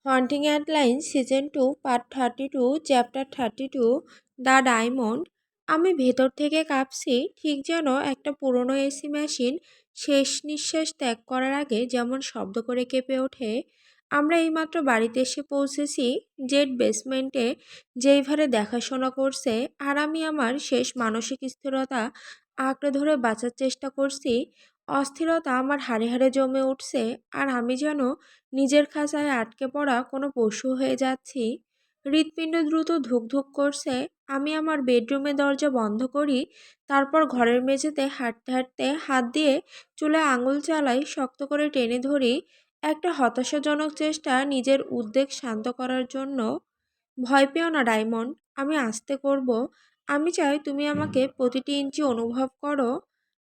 Haunting Adeline season 2 part 32 chapter 32 the diamond. আমি ভেতর থেকে কাঁপছি, ঠিক যেন একটা পুরনো এসি মেশিন শেষ নিঃশ্বাস ত্যাগ করার আগে যেমন শব্দ করে কেঁপে ওঠে। আমরা এইমাত্র বাড়িতে এসে পৌঁছেছি। জেড বেসমেন্টে যেইভাবে দেখাশোনা করছে, আর আমি আমার শেষ মানসিক স্থিরতা আঁকড়ে ধরে বাঁচার চেষ্টা করছি। অস্থিরতা আমার হাড়ে হাড়ে জমে উঠছে, আর আমি যেন নিজের খাঁচায় আটকে পড়া কোনো পশু হয়ে যাচ্ছি। হৃৎপিণ্ড দ্রুত ধুকধুক করছে। আমি আমার বেডরুমের দরজা বন্ধ করি, তারপর ঘরের মেঝেতে হাঁটতে হাঁটতে হাত দিয়ে চুলে আঙুল চালাই, শক্ত করে টেনে ধরি। একটা হতাশাজনক চেষ্টা নিজের উদ্বেগ শান্ত করার জন্য। ভয় পেও না ডায়মন্ড, আমি আস্তে করব। আমি চাই তুমি আমাকে প্রতিটি ইঞ্চি অনুভব করো।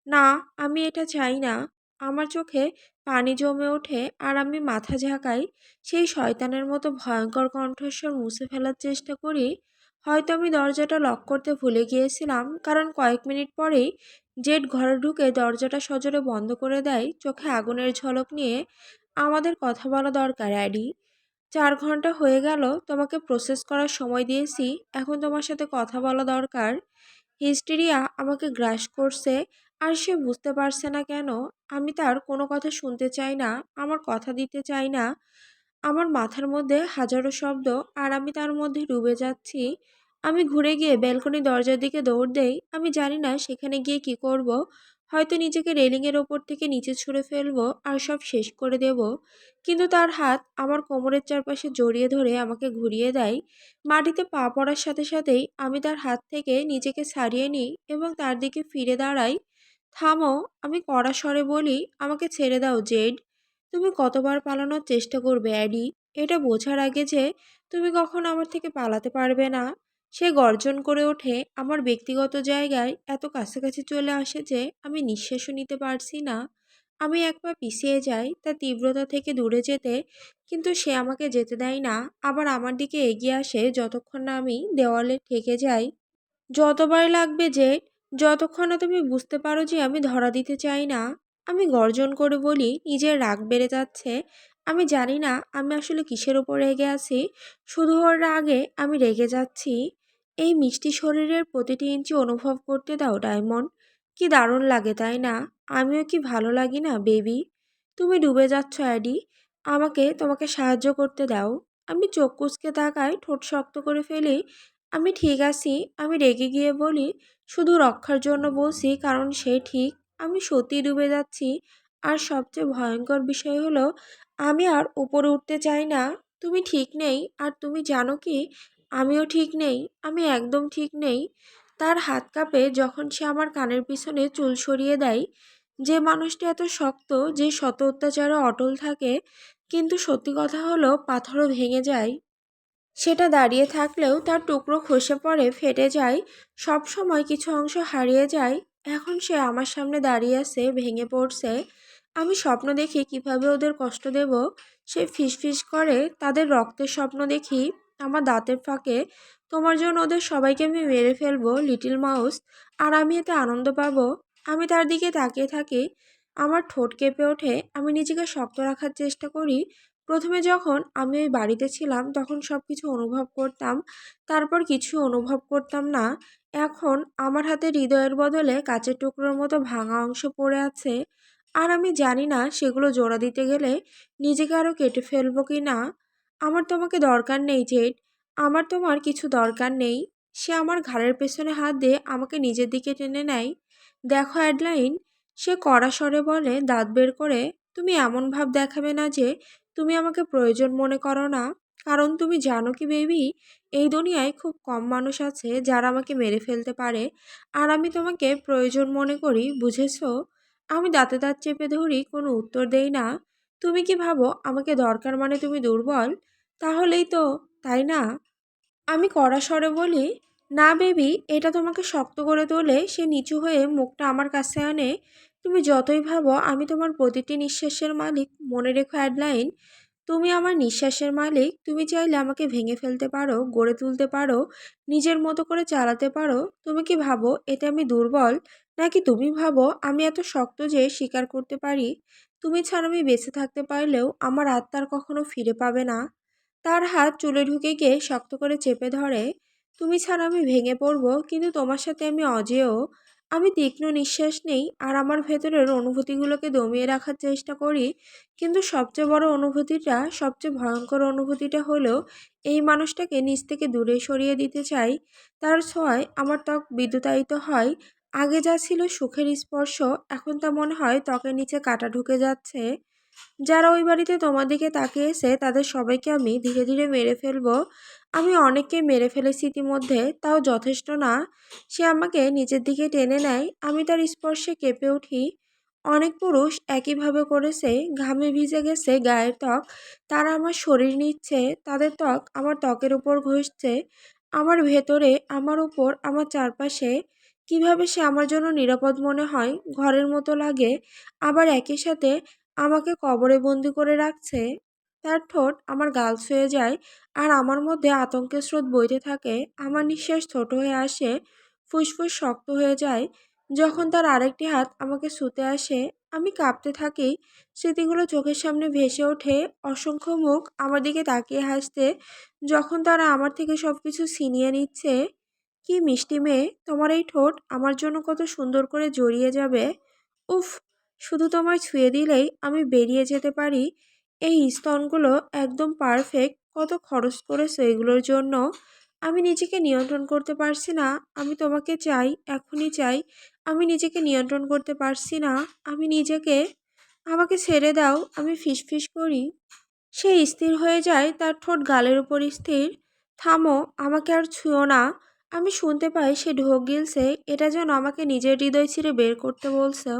না, আমি এটা চাই না। আমার চোখে পানি জমে ওঠে, আর আমি মাথা ঝাঁকাই। সেই শয়তানের মতো ভয়ঙ্কর কণ্ঠস্বর মুছে ফেলার চেষ্টা করি। হয়তো আমি দরজাটা লক করতে ভুলে গিয়েছিলাম, কারণ কয়েক মিনিট পরেই জেড ঘরে ঢুকে দরজাটা সজোরে বন্ধ করে দেয়, চোখে আগুনের ঝলক নিয়ে। আমাদের কথা বলা দরকার, অ্যাডি। 4 ঘন্টা হয়ে গেল তোমাকে প্রসেস করার সময় দিয়েছি, এখন তোমার সাথে কথা বলা দরকার। হিস্টেরিয়া আমাকে গ্রাস করছে, আর সে বুঝতে পারছে না কেন। আমি তার কোনো কথা শুনতে চাই না, আমার কথা দিতে চাই না। আমার মাথার মধ্যে হাজারো শব্দ, আর আমি তার মধ্যে ডুবে যাচ্ছি। আমি ঘুরে গিয়ে ব্যালকনি দরজার দিকে দৌড় দেই। আমি জানি না সেখানে গিয়ে কি করব। হয়তো নিজেকে রেলিংয়ের ওপর থেকে নিচে ছুঁড়ে ফেলবো আর সব শেষ করে দেব। কিন্তু তার হাত আমার কোমরের চারপাশে জড়িয়ে ধরে আমাকে ঘুরিয়ে দেয়। মাটিতে পা পড়ার সাথে সাথেই আমি তার হাত থেকে নিজেকে ছাড়িয়ে নিই এবং তার দিকে ফিরে দাঁড়াই। থামো, আমি কড়া স্বরে বলি, আমাকে ছেড়ে দাও জেড। তুমি কতবার পালানোর চেষ্টা করবে, অ্যাডি? এটা বোঝার আগে যে তুমি কখনো আমার থেকে পালাতে পারবে না। সে গর্জন করে ওঠে, আমার ব্যক্তিগত জায়গায় এত কাছাকাছি চলে আসে যে আমি নিঃশ্বাসও নিতে পারছি না। আমি এক পা পিছিয়ে যাই তার তীব্রতা থেকে দূরে যেতে, কিন্তু সে আমাকে যেতে দেয় না। আবার আমার দিকে এগিয়ে আসে যতক্ষণ না আমি দেওয়ালে ঠেকে যাই। যতবার লাগবে যে, যতক্ষণ না তুমি বুঝতে পারো যে আমি ধরা দিতে চাই না। আমি গর্জন করে বলি, নিজের রাগ বেড়ে যাচ্ছে। আমি জানি না আমি আসলে কিসের ওপর রেগে আছি, শুধু ওর রাগে আমি রেগে যাচ্ছি। এই মিষ্টি শরীরের প্রতিটি ইঞ্চি অনুভব করতে দাও ডায়মন্ড। কি দারুণ লাগে, তাই না? আমিও কি ভালো লাগি না, বেবি? তুমি ডুবে যাচ্ছ, অ্যাডি। আমাকে তোমাকে সাহায্য করতে দাও। আমি চোখ কুঁচকে তাকাই, ঠোঁট শক্ত করে ফেলি। আমি ঠিক আছি, আমি রেগে গিয়ে বলি, শুধু রক্ষার জন্য বলছি, কারণ সে ঠিক। আমি সত্যি ডুবে যাচ্ছি। আর সবচেয়ে ভয়ঙ্কর বিষয় হলো, আমি আর উপরে উঠতে চাই না। তুমি ঠিক নেই, আর তুমি জানো কি, আমিও ঠিক নেই। আমি একদম ঠিক নেই। তার হাত কাঁপে যখন সে আমার কানের পিছনে চুল সরিয়ে দেয়। যে মানুষটা এত শক্ত, যে শত অত্যাচারে অটল থাকে, কিন্তু সত্যি কথা হলো পাথরও ভেঙে যায়। সেটা দাঁড়িয়ে থাকলেও তার টুকরো খসে পড়ে, ফেটে যায়। সব সময় কিছু অংশ হারিয়ে যায়। এখন সে আমার সামনে দাঁড়িয়ে আছে, ভেঙে পড়ছে। আমি স্বপ্ন দেখি কিভাবে ওদের কষ্ট দেব। সে ফিসফিস করে, তাদের রক্তের স্বপ্ন দেখি আমার দাঁতের ফাঁকে। তোমার জন্য ওদের সবাইকে আমি মেরে ফেলবো, লিটল মাউস। আর আমি এতে আনন্দ পাবো। আমি তার দিকে তাকিয়ে থাকি। আমার ঠোঁট কেঁপে ওঠে। আমি নিজেকে শক্ত রাখার চেষ্টা করি। প্রথমে যখন আমি ওই বাড়িতে ছিলাম তখন সব কিছু অনুভব করতাম, তারপর কিছু অনুভব করতাম না। এখন আমার হাতে হৃদয়ের বদলে কাচের টুকরোর মতো ভাঙা অংশ পড়ে আছে, আর আমি জানি না সেগুলো জোড়া দিতে গেলে নিজেকে আরও কেটে ফেলবো কি না। আমার তোমাকে দরকার নেই জেড, আমার তোমার কিছু দরকার নেই। সে আমার ঘাড়ের পেছনে হাত দিয়ে আমাকে নিজের দিকে টেনে নেয়। দেখো অ্যাডলাইন, সে কড়া স্বরে বলে, দাঁত বের করে, তুমি এমন ভাব দেখাবে না যে তুমি আমাকে প্রয়োজন মনে করো না। কারণ তুমি জানো কি বেবি, এই দুনিয়ায় খুব কম মানুষ আছে যারা আমাকে মেরে ফেলতে পারে, আর আমি তোমাকে প্রয়োজন মনে করি, বুঝেছো? আমি দাঁতে দাঁত চেপে ধরি, কোনো উত্তর দেই না। তুমি কি ভাবো আমাকে দরকার মানে তুমি দুর্বল? তাহলেই তো, তাই না? আমি কড়া স্বরে বলি, না বেবি, এটা তোমাকে শক্ত করে তোলে। সে নিচু হয়ে মুখটা আমার কাছে আনে। তুমি যতই ভাবো আমি তোমার প্রতিটি নিঃশ্বাসের মালিক, মনে রেখো অ্যাডলাইন, তুমি আমার নিঃশ্বাসের মালিক। তুমি চাইলে আমাকে ভেঙে ফেলতে পারো, গড়ে তুলতে পারো, নিজের মতো করে চালাতে পারো। তুমি কি ভাবো এতে আমি দুর্বল? নাকি তুমি ভাবো আমি এত শক্ত যে স্বীকার করতে পারি তুমি ছাড়া আমি বেঁচে থাকতে পারলেও আমার আত্মার কখনো ফিরে পাবে না? তার হাত চুলে ঢুকে গিয়ে শক্ত করে চেপে ধরে। তুমি ছাড়া আমি ভেঙে পড়বো, কিন্তু তোমার সাথে আমি অজেয়। আমি তীক্ষ্ণ নিঃশ্বাস নেই আর আমার ভেতরের অনুভূতিগুলোকে দমিয়ে রাখার চেষ্টা করি। কিন্তু সবচেয়ে বড় অনুভূতিটা, সবচেয়ে ভয়ঙ্কর অনুভূতিটা হলো এই মানুষটাকে নিজ থেকে দূরে সরিয়ে দিতে চাই। তার ছোঁয়ায় আমার ত্বক বিদ্যুতায়িত হয়। আগে যা ছিল সুখের স্পর্শ, এখন তা মনে হয় ত্বকের নিচে কাঁটা ঢুকে যাচ্ছে। যারা ওই বাড়িতে তোমার দিকে তাকিয়েছে তাদের সবাইকে আমি ধীরে ধীরে মেরে ফেলবো। আমি অনেককে মেরে ফেলেছি ইতিমধ্যে, তাও যথেষ্ট না। সে আমাকে নিজের দিকে টেনে নেয়, আমি তার স্পর্শে কেঁপে উঠি। অনেক পুরুষ একইভাবে করেছে, ঘামে ভিজে গেছে গায়ের ত্বক, তারা আমার শরীর নিচ্ছে, তাদের ত্বক আমার ত্বকের উপর ঘষছে, আমার ভেতরে, আমার উপর, আমার চারপাশে। কিভাবে সে আমার জন্য নিরাপদ মনে হয়, ঘরের মতো লাগে, আবার একই সাথে আমাকে কবরে বন্দি করে রাখছে। তার ঠোঁট আমার গাল ছুঁয়ে যায় আর আমার মধ্যে আতঙ্কের স্রোত বইতে থাকে। আমার নিঃশ্বাস ছোট হয়ে আসে, ফুসফুস শক্ত হয়ে যায়। যখন তার আরেকটি হাত আমাকে ছুঁতে আসে, আমি কাঁপতে থাকি। স্মৃতিগুলো চোখের সামনে ভেসে ওঠে, অসংখ্য মুখ আমার দিকে তাকিয়ে হাসতে, যখন তারা আমার থেকে সবকিছু ছিনিয়ে নিচ্ছে। কি মিষ্টি মেয়ে, তোমার এই ঠোঁট আমার জন্য কত সুন্দর করে জড়িয়ে যাবে। উফ, শুধু তোমায় ছুঁয়ে দিলেই আমি বেরিয়ে যেতে পারি। এই স্তনগুলো একদম পারফেক্ট, কত খরচ করেছো এগুলোর জন্য। আমি নিজেকে নিয়ন্ত্রণ করতে পারছি না। আমি তোমাকে চাই, এখনই চাই। আমি নিজেকে নিয়ন্ত্রণ করতে পারছি না। আমি নিজেকে, আমাকে ছেড়ে দাও, আমি ফিসফিস করি। সে স্থির হয়ে যায়, তার ঠোঁট গালের উপর স্থির। থামো, আমাকে আর ছুঁয়ো না। আমি শুনতে পাই সে ঢোক গিলছে, এটা যেন আমাকে নিজের হৃদয় ছিঁড়ে বের করতে বলছে।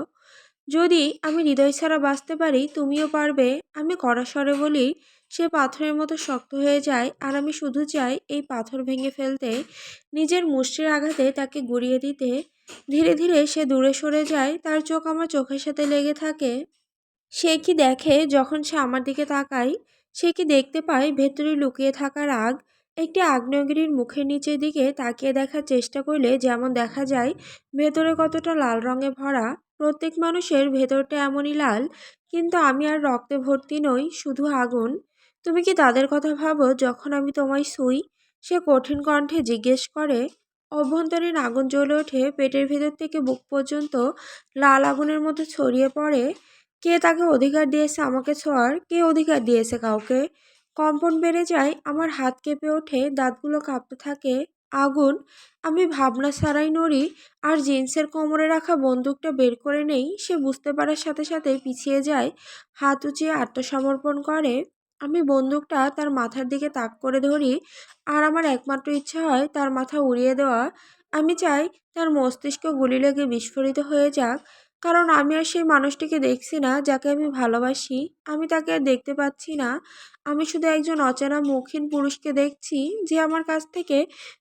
যদি আমি হৃদয় ছাড়া বাঁচতে পারি, তুমিও পারবে। আমি কড়া স্বরে বলি। সে পাথরের মতো শক্ত হয়ে যায় আর আমি শুধু চাই এই পাথর ভেঙে ফেলতে, নিজের মুষ্টির আঘাতে তাকে গুঁড়িয়ে দিতে। ধীরে ধীরে সে দূরে সরে যায়, তার চোখ আমার চোখের সাথে লেগে থাকে। সে কি দেখে যখন সে আমার দিকে তাকায়? সে কি দেখতে পায় ভেতরে লুকিয়ে থাকা রাগ? একটি আগ্নেয়গিরির মুখের নিচের দিকে তাকিয়ে দেখার চেষ্টা করলে যেমন দেখা যায় ভেতরে কতটা লাল রঙে ভরা। প্রত্যেক মানুষের ভেতরটা এমনই লাল, কিন্তু আমি আর রক্তে ভর্তি নই, শুধু আগুন। তুমি কি তাদের কথা ভাবো যখন আমি তোমায় ছুঁই? সে কঠিন কণ্ঠে জিজ্ঞেস করে। অভ্যন্তরীণ আগুন জ্বলে ওঠে, পেটের ভেতর থেকে বুক পর্যন্ত লাল আগুনের মতো ছড়িয়ে পড়ে। কে তাকে অধিকার দিয়েছে আমাকে ছোঁয়ার? কে অধিকার দিয়েছে কাউকে? কম্পন বেড়ে যায়, আমার হাত কেঁপে ওঠে, দাঁতগুলো কাঁপতে থাকে। আগুন! আমি ভাবনা ছাড়াই নড়ি আর জিন্সের কোমরে রাখা বন্দুকটা বের করে নেই। সে বুঝতে পারার সাথে সাথে পিছিয়ে যায়, হাত উঁচিয়ে আত্মসমর্পণ করে। আমি বন্দুকটা তার মাথার দিকে তাক করে ধরি আর আমার একমাত্র ইচ্ছা হয় তার মাথা উড়িয়ে দেওয়া। আমি চাই তার মস্তিষ্ক গুলি লেগে বিস্ফোরিত হয়ে যাক, কারণ আমি আর সেই মানুষটিকে দেখছি না যাকে আমি ভালোবাসি। আমি তাকে আর দেখতে পাচ্ছি না। আমি শুধু একজন অচেনা মুখহীন পুরুষকে দেখছি, যে আমার কাছ থেকে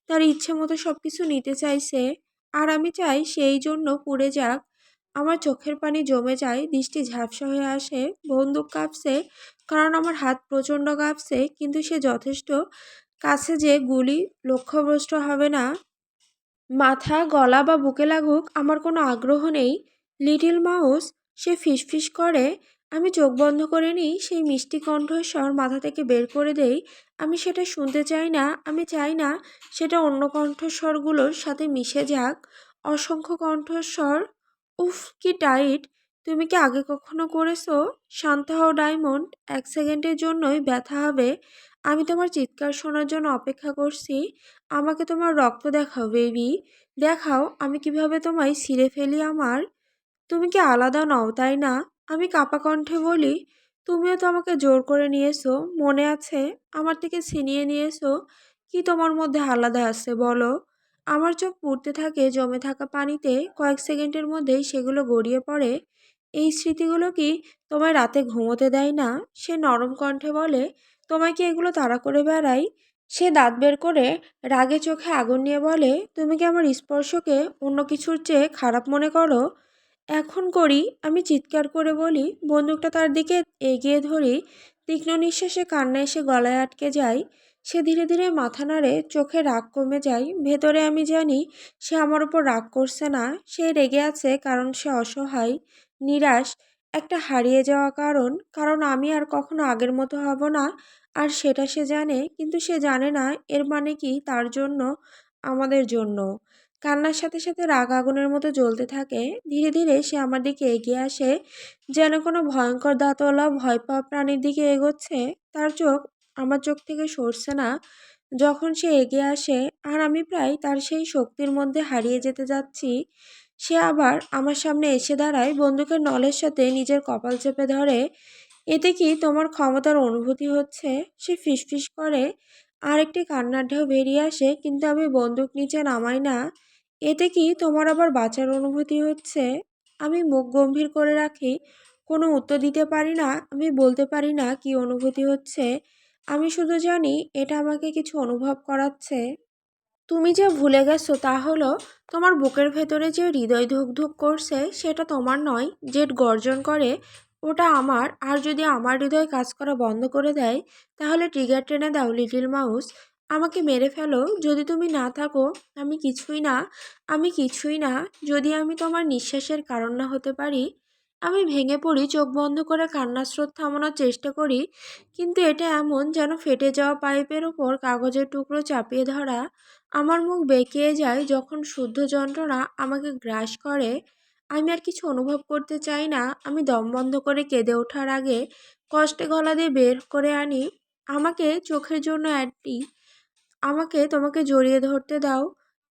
তার ইচ্ছে মতো সবকিছু নিতে চাইছে। আর আমি চাই সেই জন্য পুড়ে যাক। আমার চোখের পানি জমে যায়, দৃষ্টি ঝাপসা হয়ে আসে, বন্দুক কাঁপছে, কারণ আমার হাত প্রচণ্ড কাঁপছে, কিন্তু সে যথেষ্ট কাছে যে গুলি লক্ষ্যভ্রষ্ট হবে না। মাথা, গলা বা বুকে লাগুক, আমার কোনো আগ্রহ নেই। লিটল মাউস, সে ফিসফিস করে। আমি চোখ বন্ধ করে নিই, সেই মিষ্টি কণ্ঠস্বর মাথা থেকে বের করে দেই। আমি সেটা শুনতে চাই না। আমি চাই না সেটা অন্য কণ্ঠস্বরগুলোর সাথে মিশে যাক। অসংখ্য কণ্ঠস্বর। উফ, কি টাইট! তুমি কি আগে কখনো করেছো? শান্ত হও ডায়মন্ড, 1 সেকেন্ডের জন্যই ব্যথা হবে। আমি তোমার চিৎকার শোনার জন্য অপেক্ষা করছি। আমাকে তোমার রক্ত দেখাও বেবি। দেখাও আমি কিভাবে তোমায় ছিঁড়ে ফেলি আমার। তুমি কি আলাদা নও, তাই না? আমি কাঁপা কণ্ঠে বলি। তুমিও তো আমাকে জোর করে নিয়েছো, মনে আছে? আমার থেকে ছিনিয়ে নিয়েছো। কি তোমার মধ্যে আলাদা আছে বলো? আমার চোখ পুড়তে থাকে জমে থাকা পানিতে, কয়েক সেকেন্ডের মধ্যেই সেগুলো গড়িয়ে পড়ে। এই স্মৃতিগুলো কি তোমায় রাতে ঘুমোতে দেয় না? সে নরম কণ্ঠে বলে। তোমায় কি এগুলো তাড়া করে বেড়াই? সে দাঁত বের করে রাগে চোখে আগুন নিয়ে বলে, তুমি কি আমার স্পর্শকে অন্য কিছুর চেয়ে খারাপ মনে করো? এখন করি, আমি চিৎকার করে বলি। বন্দুকটা তার দিকে এগিয়ে ধরি। তীক্ষ্ণ নিঃশ্বাসে কান্না এসে গলায় আটকে যায়। সে ধীরে ধীরে মাথা নাড়ে, চোখে রাগ কমে যায়। ভেতরে আমি জানি সে আমার উপর রাগ করছে না, সে রেগে আছে কারণ সে অসহায়, নিরাশ, একটা হারিয়ে যাওয়া কারণ। কারণ আমি আর কখনো আগের মতো হব না। আর সেটা সে জানে, কিন্তু সে জানে না এর মানে কি তার জন্য, আমাদের জন্য। কান্নার সাথে সাথে রাগ আগুনের মতো জ্বলতে থাকে। ধীরে ধীরে সে আমার দিকে এগিয়ে আসে, যেন কোনো ভয়ঙ্কর দাঁতওয়ালা ভয় পাওয়া প্রাণীর দিকে এগোচ্ছে। তার চোখ আমার চোখ থেকে সরছে না যখন সে এগিয়ে আসে, আর আমি প্রায় তার সেই শক্তির মধ্যে হারিয়ে যেতে যাচ্ছি। সে আবার আমার সামনে এসে দাঁড়ায়, বন্দুকের নলের সাথে নিজের কপাল চেপে ধরে। এতে কি তোমার ক্ষমতার অনুভূতি হচ্ছে? সে ফিসফিস করে। আর একটি কান্নার ঢেউ বেরিয়ে আসে, কিন্তু আমি বন্দুক নিচে নামাই না। এতে কি তোমার আবার বাঁচার অনুভূতি হচ্ছে? আমি মুখ গম্ভীর করে রাখি, কোনো উত্তর দিতে পারি না। আমি বলতে পারি না কি অনুভূতি হচ্ছে। আমি শুধু জানি এটা আমাকে কিছু অনুভব করাচ্ছে। তুমি যে ভুলে গেছো তা হলো, তোমার বুকের ভেতরে যে হৃদয় ধুক ধুক করছে সেটা তোমার নয়। জেট গর্জন করে, ওটা আমার। আর যদি আমার হৃদয় কাজ করা বন্ধ করে দেয়, তাহলে ট্রিগার টেনে দাও লিটল মাউস। আমাকে মেরে ফেলো যদি তুমি না থাকো। আমি কিছুই না, আমি কিছুই না, যদি আমি তোমার নিঃশ্বাসের কারণ না হতে পারি। আমি ভেঙে পড়ি, চোখ বন্ধ করে কান্নার স্রোত থামানোর চেষ্টা করি, কিন্তু এটা এমন যেন ফেটে যাওয়া পাইপের ওপর কাগজের টুকরো চাপিয়ে ধরা। আমার মুখ বেঁকিয়ে যায় যখন শুদ্ধ যন্ত্রণা আমাকে গ্রাস করে। আমি আর কিছু অনুভব করতে চাই না। আমি দম বন্ধ করে কেঁদে ওঠার আগে কষ্টে গলা দিয়ে বের করে আনি, আমাকে চোখের জন্য অ্যান্টি, আমাকে তোমাকে জড়িয়ে ধরতে দাও।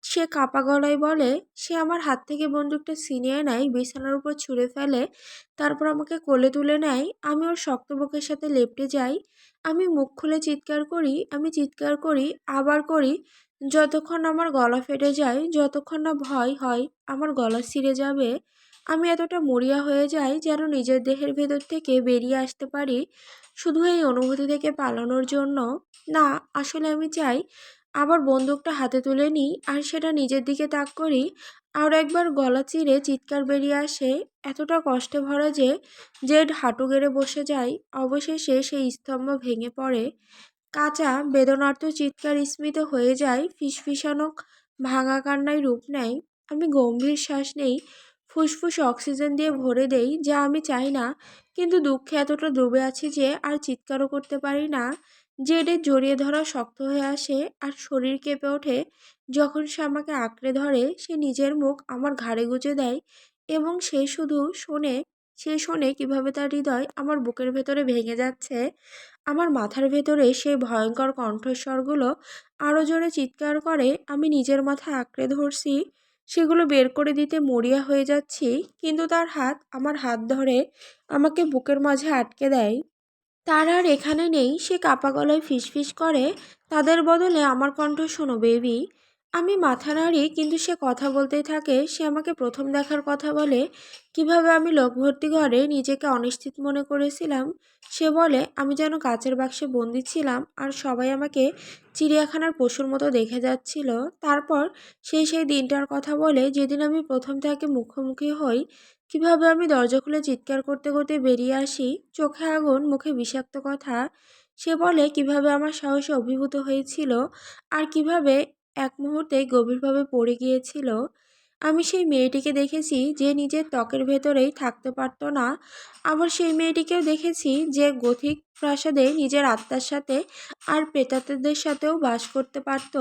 সে কাপা গলায় বলে। সে আমার হাত থেকে বন্দুকটা ছিনিয়ে নেয়, বিছানার উপর ছুঁড়ে ফেলে, তারপর আমাকে কোলে তুলে নেয়। আমি ওর শক্ত বুকের সাথে লেপ্টে যাই। আমি মুখ খুলে চিৎকার করি, আমি চিৎকার করি, আবার করি, যতক্ষণ আমার গলা ফেটে যায়, যতক্ষণ না ভয় হয় আমার গলা ছিঁড়ে যাবে। আমি এতটা মরিয়া হয়ে যাই যেন নিজের দেহের ভেতর থেকে বেরিয়ে আসতে পারি, শুধু এই অনুভূতি থেকে পালানোর জন্য। না, আসলে আমি চাই আবার বন্দুকটা হাতে তুলে নিই আর সেটা নিজের দিকে তাক করি। আর একবার গলা চিরে চিৎকার বেরিয়ে আসে, এতটা কষ্টে ভরা যে জেড হাঁটু গেড়ে বসে যায়। অবশেষে সেই স্তম্ভ ভেঙে পড়ে। কাঁচা বেদনার্ত চিৎকার স্মিত হয়ে যায়, ফিসফিসানো ভাঙা কান্নায় রূপ নেয়। আমি গম্ভীর শ্বাস নেই, ফুসফুস অক্সিজেন দিয়ে ভরে দেই, যা আমি চাই না, কিন্তু দুঃখে এতটা ডুবে আছি যে আর চিৎকারও করতে পারি না। জেডের জড়িয়ে ধরা শক্ত হয়ে আসে আর শরীর কেঁপে ওঠে যখন সে আমাকে আঁকড়ে ধরে। সে নিজের মুখ আমার ঘাড়ে গুজে দেয় এবং সে শোনে কিভাবে তার হৃদয় আমার বুকের ভেতরে ভেঙে যাচ্ছে। আমার মাথার ভেতরে সেই ভয়ঙ্কর কণ্ঠস্বরগুলো আরও জোরে চিৎকার করে। আমি নিজের মাথা আঁকড়ে ধরছি, সেগুলো বের করে দিতে মরিয়া হয়ে যাচ্ছি, কিন্তু তার হাত আমার হাত ধরে আমাকে বুকের মাঝে আটকে দেয়। তার আর এখানে নেই। সে কাপা গলায় ফিসফিস করে, তাদের বদলে আমার কণ্ঠ শোনো বেবি। আমি মাথা নাড়ি, কিন্তু সে কথা বলতেই থাকে। সে আমাকে প্রথম দেখার কথা বলে, কিভাবে আমি লোকভর্তি ঘরে নিজেকে অনিশ্চিত মনে করেছিলাম। সে বলে আমি যেন কাচের বাক্সে বন্দি ছিলাম আর সবাই আমাকে চিড়িয়াখানার পশুর মতো দেখে যাচ্ছিল। তারপর সেই দিনটার কথা বলে যেদিন আমি প্রথম তাকে মুখোমুখি হই, কিভাবে আমি দরজা খুলে চিৎকার করতে করতে বেরিয়ে আসি, চোখে আগুন, মুখে বিষাক্ত কথা। সে বলে কিভাবে আমার সাহসে অভিভূত হয়েছিল আর কিভাবে এক মুহূর্তে গভীরভাবে পড়ে গিয়েছিল। আমি সেই মেয়েটিকে দেখেছি যে নিজের ত্বকের ভেতরেই থাকতে পারত না। আবার সেই মেয়েটিকেও দেখেছি যে গথিক প্রাসাদে নিজের আত্মার সাথে আর প্রেতাত্মাদের সাথেও বাস করতে পারত।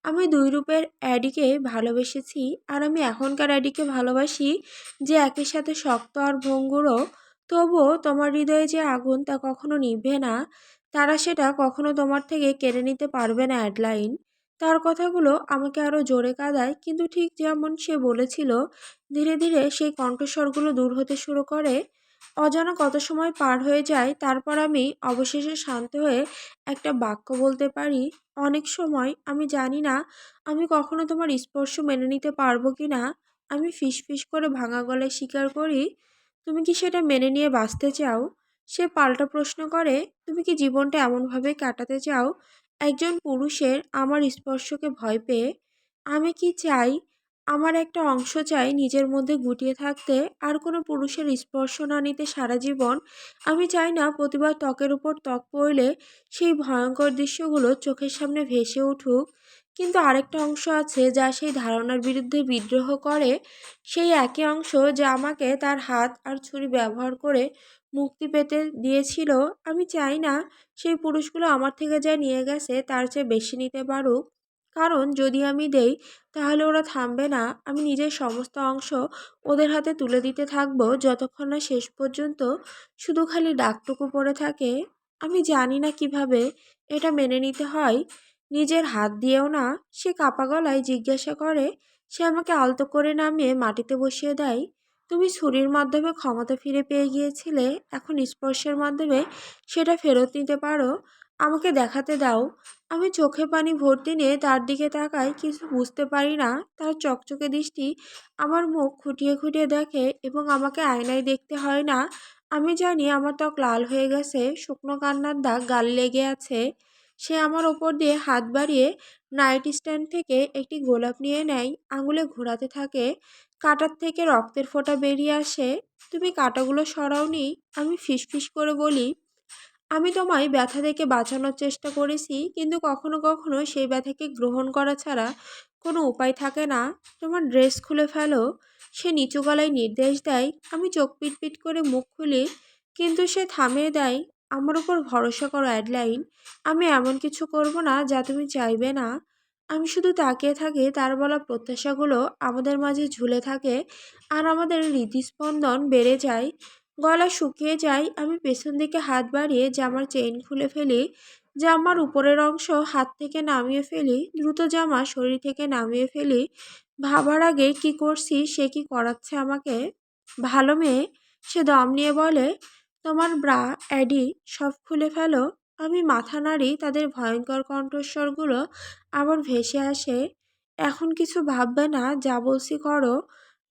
আমি দুই রূপের অ্যাডিকে ভালোবেসেছি, আর আমি এখনকার অ্যাডিকে ভালোবাসি, যে একই সাথে শক্ত আর ভঙ্গুরও। তবুও তোমার হৃদয়ে যে আগুন তা কখনো নিভবে না। তারা সেটা কখনো তোমার থেকে কেড়ে নিতে পারবে না, অ্যাডলাইন। তার কথাগুলো আমাকে আরো জোরে কাঁদায়, কিন্তু ঠিক যেমন সে বলেছিল, ধীরে ধীরে সেই কণ্ঠস্বরগুলো দূর হতে শুরু করে। অজানা কত সময় পার হয়ে যায়, তারপর আমি অবশেষে শান্ত হয়ে একটা বাক্য বলতে পারি। অনেক সময় আমি জানি না আমি কখনো তোমার স্পর্শ মেনে নিতে পারবো কি না। আমি ফিসফিস করে ভাঙা গলায় স্বীকার করি, তুমি কি সেটা মেনে নিয়ে বাঁচতে চাও? সে পাল্টা প্রশ্ন করে, তুমি কি জীবনটা এমনভাবে কাটাতে চাও, একজন পুরুষের আমার স্পর্শকে ভয় পেয়ে? আমি কি চাই, আমার একটা অংশ চাই নিজের মধ্যে গুটিয়ে থাকতে, আর কোনো পুরুষের স্পর্শ না নিতে সারা জীবন। আমি চাই না প্রতিবার ত্বকের উপর ত্বক পড়লে সেই ভয়ঙ্কর দৃশ্যগুলো চোখের সামনে ভেসে উঠুক। কিন্তু আরেকটা অংশ আছে যা সেই ধারণার বিরুদ্ধে বিদ্রোহ করে, সেই একই অংশ যা আমাকে তার হাত আর ছুরি ব্যবহার করে মুক্তি পেতে দিয়েছিল। আমি চাই না সেই পুরুষগুলো আমার থেকে যা নিয়ে গেছে তার চেয়ে বেশি নিতে পারুক। কারণ যদি আমি দেই তাহলে ওরা থামবে না। আমি নিজের সমস্ত অংশ ওদের হাতে তুলে দিতে থাকবো যতক্ষণ না শেষ পর্যন্ত শুধু খালি ডাকটুকু পড়ে থাকে। আমি জানি না কিভাবে এটা মেনে নিতে হয়। নিজের হাত দিয়েও না। সে কাপা গলায় জিজ্ঞাসা করে। সে আমাকে আলতো করে নামিয়ে মাটিতে বসিয়ে দেয়। তুমি ছুরির মাধ্যমে ক্ষমতা ফিরে পেয়ে গিয়েছিলে, এখন স্পর্শের মাধ্যমে সেটা ফেরত নিতে পারো। আমাকে দেখাতে দাও। আমি চোখে পানি ভর্তি নিয়ে তার দিকে তাকাই, কিছু বুঝতে পারি না। তার চকচকে দৃষ্টি আমার মুখ খুঁটিয়ে খুঁটিয়ে দেখে এবং আমাকে আয়নায় দেখতে হয় না। আমি জানি আমার ত্বক লাল হয়ে গেছে, শুকনো কান্নার দাগ গালে লেগে আছে। সে আমার ওপর দিয়ে হাত বাড়িয়ে নাইট স্ট্যান্ড থেকে একটি গোলাপ নিয়ে নেয়, আঙুলে ঘোরাতে থাকে। কাঁটার থেকে রক্তের ফোঁটা বেরিয়ে আসে। তুমি কাঁটাগুলো সরাওনি। আমি ফিসফিস করে বলি, আমি তোমায় ব্যথা থেকে বাঁচানোর চেষ্টা করেছি, কিন্তু কখনো কখনো সেই ব্যথাকে গ্রহণ করা ছাড়া কোনো উপায় থাকে না। তোমার ড্রেস খুলে ফেলো। সে নিচু গলায় নির্দেশ দেয়। আমি চোখ পিটপিট করে মুখ খুলি, কিন্তু সে থামিয়ে দেয়। আমার উপর ভরসা করো অ্যাডলাইন। আমি এমন কিছু করব না যা তুমি চাইবে না। আমি শুধু তাকিয়ে থাকি। তার বলা প্রত্যাশাগুলো আমাদের মাঝে ঝুলে থাকে, আর আমাদের হৃদস্পন্দন বেড়ে যায়, গলা শুকিয়ে যায়। আমি পেছন দিকে হাত বাড়িয়ে জামার চেইন খুলে ফেলি, জামার উপরের অংশ হাত থেকে নামিয়ে ফেলি, দ্রুত জামা শরীর থেকে নামিয়ে ফেলি। ভাবার আগে কি করছি, সে কি করাচ্ছে আমাকে। ভালো মেয়ে, সে দম নিয়ে বলে। তোমার ব্রা, অ্যাডি, সব খুলে ফেলো। আমি মাথা নাড়ি। তাদের ভয়ঙ্কর কণ্ঠস্বরগুলো আবার ভেসে আসে। এখন কিছু ভাববে না, যা বলছি করো।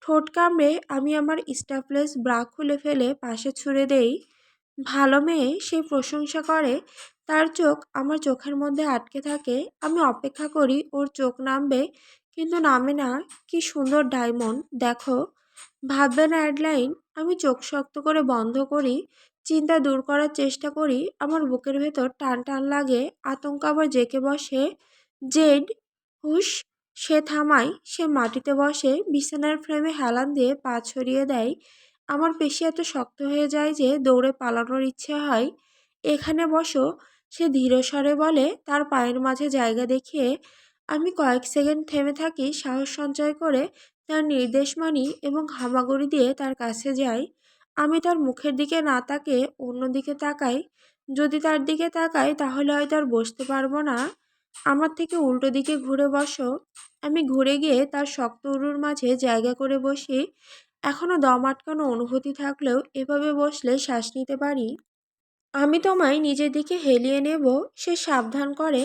ঠোঁট কামড়ে আমি আমার স্টাফলেস ব্রা খুলে ফেলে পাশে ছুঁড়ে দেই। ভালো মেয়ে, সে প্রশংসা করে। তার চোখ আমার চোখের মধ্যে আটকে থাকে। আমি অপেক্ষা করি ওর চোখ নামবে, কিন্তু নামে না। কি সুন্দর ডায়মন্ড, দেখো। ভাববে না অ্যাডলাইন। আমি চোখ শক্ত করে বন্ধ করি, চিন্তা দূর করার চেষ্টা করি। আমার বুকের ভেতর টান টান লাগে, আতঙ্ক আবার জেঁকে বসে। জেড, হুশ। সে থামায়। সে মাটিতে বসে, বিছানার ফ্রেমে হেলান দিয়ে পা ছড়িয়ে দেয়। আমার পেশি এত শক্ত হয়ে যায় যে দৌড়ে পালানোর ইচ্ছে হয়। এখানে বসো, সে ধীর স্বরে বলে, তার পায়ের মাঝে জায়গা দেখিয়ে। আমি কয়েক সেকেন্ড থেমে থাকি, সাহস সঞ্চয় করে তার নির্দেশ মানি এবং হামাগুড়ি দিয়ে তার কাছে যাই। আমি তার মুখের দিকে না তাকিয়ে অন্যদিকে তাকাই। যদি তার দিকে তাকাই তাহলে হয়তো আর বসতে পারবো না। আমার থেকে উল্টো দিকে ঘুরে বসো। আমি ঘুরে গিয়ে তার শক্ত উরুর মাঝে জায়গা করে বসি। এখনো দম আটকানো অনুভূতি থাকলেও এভাবে বসলে শ্বাস নিতে পারি। আমি তোমায় নিজের দিকে হেলিয়ে নেব, সে সাবধান করে।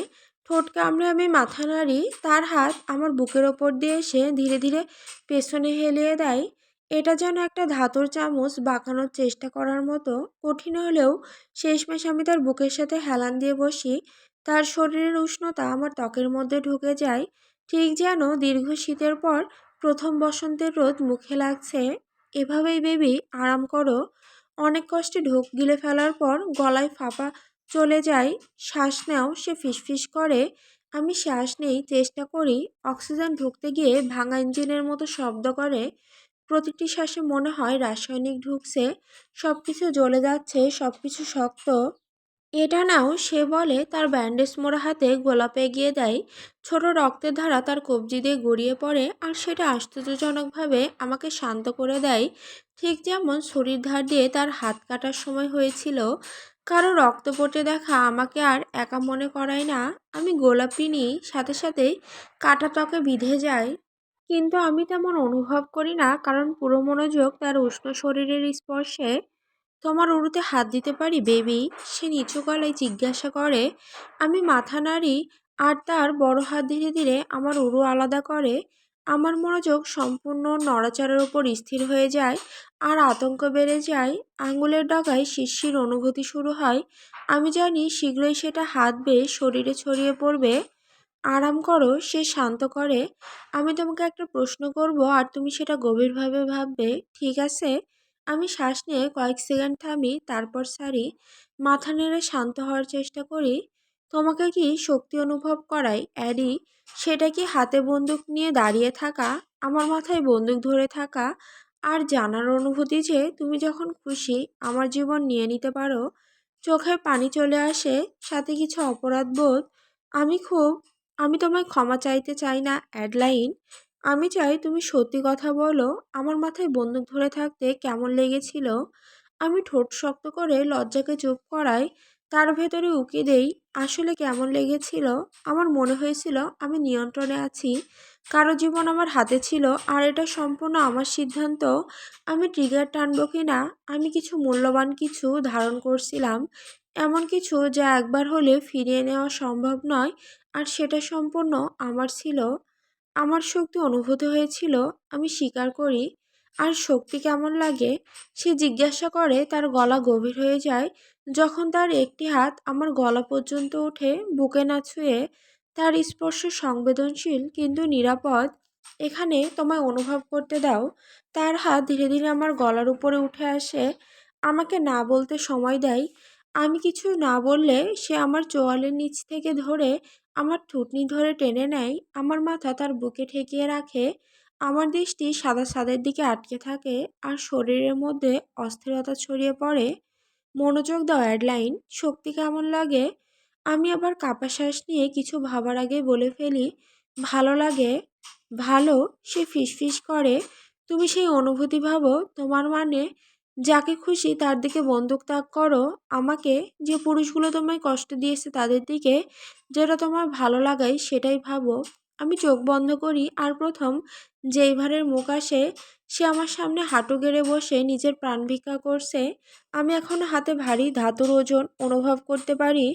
ঠোঁট কামড়ে আমি মাথা নাড়ি। তার হাত আমার বুকের ওপর দিয়ে এসে ধীরে ধীরে পেছনে হেলিয়ে দেয়। এটা যেন একটা ধাতুর চামচ বাঁকানোর চেষ্টা করার মতো কঠিন হলেও শেষমেশ আমি তার বুকের সাথে হেলান দিয়ে বসি। তার শরীরের উষ্ণতা আমার ত্বকের মধ্যে ঢুকে যায়, ঠিক যেন দীর্ঘ শীতের পর প্রথম বসন্তের রোদ মুখে লাগছে। এভাবেই বেবি, আরাম করো। অনেক কষ্টে ঢোক গিলে ফেলার পর গলায় ফাঁপা চলে যায়। শ্বাস নাও, সে ফিসফিস করে। আমি শ্বাস নেই, চেষ্টা করি। অক্সিজেন ঢুকতে গিয়ে ভাঙা ইঞ্জিনের মতো শব্দ করে। প্রতিটি শ্বাসে মনে হয় রাসায়নিক ঢুকছে। সব কিছু জ্বলে যাচ্ছে, সব কিছু শক্ত। এটা নাও, সে বলে। তার ব্যান্ডেজ মোড়া হাতে গোলাপ এগিয়ে দেয়। ছোট রক্তের ধারা তার কবজি দিয়ে গড়িয়ে পড়ে, আর সেটা আশ্চর্যজনকভাবে আমাকে শান্ত করে দেয়, ঠিক যেমন ছুরির ধার দিয়ে তার হাত কাটার সময় হয়েছিল। কারো রক্ত পড়তে দেখা আমাকে আর একা মনে করায় না। আমি গোলাপি নিই, সাথে সাথেই কাটা ত্বকে বিঁধে যায়। কিন্তু আমি তেমন অনুভব করি না, কারণ পুরো মনোযোগ তার উষ্ণ শরীরের স্পর্শে। তোমার উরুতে হাত দিতে পারি বেবি, সে নিচু গলায় জিজ্ঞাসা করে। আমি মাথা নাড়ি, আর তার বড় হাত ধীরে ধীরে আমার উরু আলাদা করে। আমার মনোযোগ সম্পূর্ণ নড়াচড়ার উপর স্থির হয়ে যায়, আর আতঙ্ক বেড়ে যায়। আঙুলের ডগায় শিরশির অনুভূতি শুরু হয়। আমি জানি শীঘ্রই সেটা হাত বেয়ে শরীরে ছড়িয়ে পড়বে। আরাম করো, সে শান্ত করে। আমি তোমাকে একটা প্রশ্ন করব, আর তুমি সেটা গভীরভাবে ভাববে, ঠিক আছে? আমি শ্বাস নিয়ে কয়েক সেকেন্ড থামি, তারপর সারি। মাথা নেড়ে শান্ত হওয়ার চেষ্টা করি। তোমাকে কি শক্তি অনুভব করায় অ্যাডি? সেটা কি হাতে বন্দুক নিয়ে দাঁড়িয়ে থাকা, আমার মাথায় বন্দুক ধরে থাকা, আর জানার অনুভূতি যে তুমি যখন খুশি আমার জীবন নিয়ে নিতে পারো। চোখের পানি চলে আসে, সাথে কিছু অপরাধ বোধ। আমি খুব আমি তোমায় ক্ষমা চাইতে চাই না, অ্যাডলাইন। আমি চাই তুমি সত্যি কথা বলো। আমার মাথায় বন্দুক ধরে থাকতে কেমন লেগেছিল। আমি ঠোঁট শক্ত করে লজ্জাকে চুপ করাই, তার ভেতরে উকি দেই। আসলে কেমন লেগেছিল? আমার মনে হয়েছিল আমি নিয়ন্ত্রণে আছি, কারো জীবন আমার হাতে ছিল, আর এটা সম্পূর্ণ আমার সিদ্ধান্ত আমি ট্রিগার টানবো কি না। আমি কিছু মূল্যবান কিছু ধারণ করছিলাম, এমন কিছু যা একবার হলে ফিরিয়ে নেওয়া সম্ভব নয়, আর সেটা সম্পূর্ণ আমার ছিল। আমার শক্তি অনুভূত হয়েছিল, আমি স্বীকার করি। আর শক্তি কেমন লাগে? সে জিজ্ঞাসা করে, তার গলা গভীর হয়ে যায় যখন তার একটি হাত আমার গলা পর্যন্ত ওঠে, বুকে না ছুঁয়ে। তার স্পর্শ সংবেদনশীল কিন্তু নিরাপদ। এখানে তোমায় অনুভব করতে দাও। তার হাত ধীরে ধীরে আমার গলার উপরে উঠে আসে, আমাকে না বলতে সময় দেয়। আমি কিছু না বললে সে আমার চোয়ালের নিচ থেকে ধরে আমার থুতনি ধরে টেনে নেয়, আমার মাথা তার বুকে ঠেকিয়ে রাখে। আমার দৃষ্টি সাদা ছাদের দিকে আটকে থাকে, আর শরীরের মধ্যে অস্থিরতা ছড়িয়ে পড়ে। মনোযোগ দাও, অ্যাডলাইন। শক্তি কেমন লাগে? আমি আবার কাপা শ্বাস নিয়ে কিছু ভাবার আগে বলে ফেলি, ভালো লাগে। ভালো? সে ফিসফিস করে। তুমি সেই অনুভূতি ভাবো, তোমার মানে যাকে খুশি তার দিকে বন্দুক তাক করো। আমাকে, যে পুরুষগুলো তোমায় কষ্ট দিয়েছে তাদের দিকে, যেটা তোমার ভালো লাগায় সেটাই ভাবো। আমি চোখ বন্ধ করি, আর প্রথম যেই ভারের মুখ আসে, সে আমার সামনে হাঁটু গেড়ে বসে নিজের প্রাণ ভিক্ষা করছে। আমি এখনো হাতে ভারী ধাতুর ওজন অনুভব করতে পারি,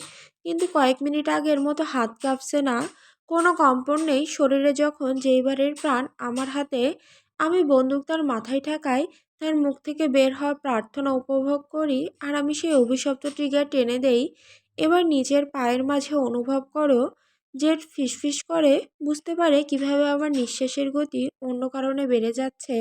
কিন্তু কয়েক মিনিট আগের মতো হাত কাঁপছে না, কোনো কম্পন নেই শরীরে। যখন যেইবারের প্রাণ আমার হাতে, আমি বন্দুক তার মাথায় ঠেকাই, তার মুখ থেকে বের হওয়া প্রার্থনা উপভোগ করি, আর আমি সেই অভিশপ্ত ট্রিগার টেনে দেই। এবার নিজের পায়ের মাঝে অনুভব করো। জেট ফিসফিস করে বুঝতে পারে কিভাবে আমার নিঃশ্বাসের গতি অন্য কারণে বেড়ে যাচ্ছে।